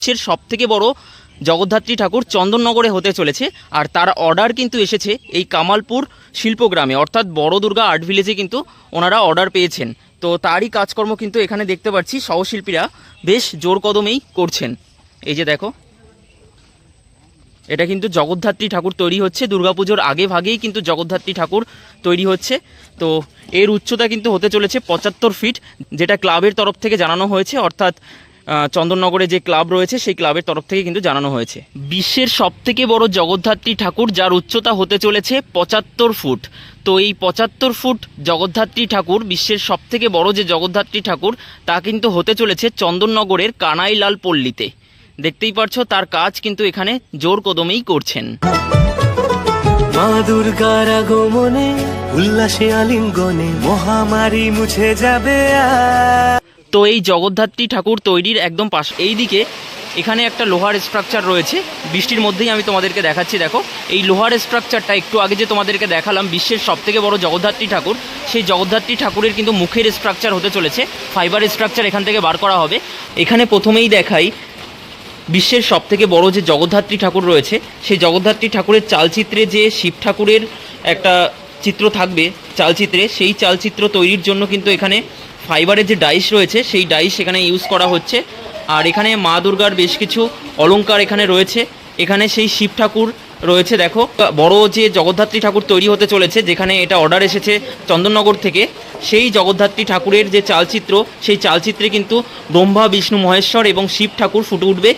বিশ্বের সবথেকে বড় জগদ্ধাত্রী ঠাকুর চন্দননগরে হতে চলেছে। আর তার অর্ডার কিন্তু এসেছে এই কামালপুর শিল্পগ্রামে, অর্থাৎ বড় দুর্গা আর্ট ভিলেজে কিন্তু ওনারা অর্ডার পেয়েছেন। তো তারই কাজকর্ম কিন্তু এখানে দেখতে পাচ্ছি সহশিল্পীরা বেশ জোর কদমেই করছেন। এই যে দেখো, এটা কিন্তু জগদ্ধাত্রী ঠাকুর তৈরি হচ্ছে, দুর্গাপুজোর আগে ভাগেই কিন্তু জগদ্ধাত্রী ঠাকুর তৈরি হচ্ছে। তো এর উচ্চতা কিন্তু হতে চলেছে 75 ফিট, যেটা ক্লাবের তরফ থেকে জানানো হয়েছে, অর্থাৎ চন্দননগরে যে ক্লাব রয়েছে সেই ক্লাবের তরফ থেকে কিন্তু জানানো হয়েছে। বিশ্বের সবথেকে বড় জগদ্ধাত্রী ঠাকুর, যার উচ্চতা হতে চলেছে 75 ফুট। তো এই 75 ফুট জগদ্ধাত্রী ঠাকুর, বিশ্বের সবথেকে বড় যে জগদ্ধাত্রী ঠাকুর, তা কিন্তু হতে চলেছে চন্দননগরের কানাইলাল পল্লীতে। দেখতেই পারছো তার কাজ কিন্তু এখানে জোর কদমেই করছেন। মা দুর্গার আগমনে উল্লাসে আলিঙ্গনে মহামারী মুছে যাবে। তো এই জগদ্ধাত্রী ঠাকুর তৈরির একদম পাশে এইদিকে এখানে একটা লোহার স্ট্রাকচার রয়েছে। বৃষ্টির মধ্যেই আমি তোমাদেরকে দেখাচ্ছি। দেখো, এই লোহার স্ট্রাকচারটা একটু আগে যে তোমাদেরকে দেখালাম বিশ্বের সবথেকে বড় জগদ্ধাত্রী ঠাকুর, সেই জগদ্ধাত্রী ঠাকুরের কিন্তু মুখের স্ট্রাকচার হতে চলেছে। ফাইবার স্ট্রাকচার এখান থেকে বার করা হবে। এখানে প্রথমেই দেখাই বিশ্বের সবথেকে বড় যে জগদ্ধাত্রী ঠাকুর রয়েছে, সেই জগদ্ধাত্রী ঠাকুরের চালচিত্রে যে শিব ঠাকুরের একটা চিত্র থাকবে চালচিত্রে, সেই চালচিত্র তৈরির জন্য কিন্তু এখানে ফাইবারের যে ডাইস রয়েছে সেই ডাইস এখানে ইউজ করা হচ্ছে। আর এখানে মা দুর্গার বেশ কিছু অলংকার এখানে রয়েছে। এখানে সেই শিব ঠাকুর রয়েছে। দেখো, বড় যে জগদ্ধাত্রী ঠাকুর তৈরি হতে চলেছে, যেখানে এটা অর্ডার এসেছে চন্দননগর থেকে, সেই জগদ্ধাত্রী ঠাকুরের যে চালচিত্র, সেই চালচিত্রে কিন্তু ব্রহ্মা, বিষ্ণু, মহেশ্বর এবং শিব ঠাকুর ফুটে উঠবে।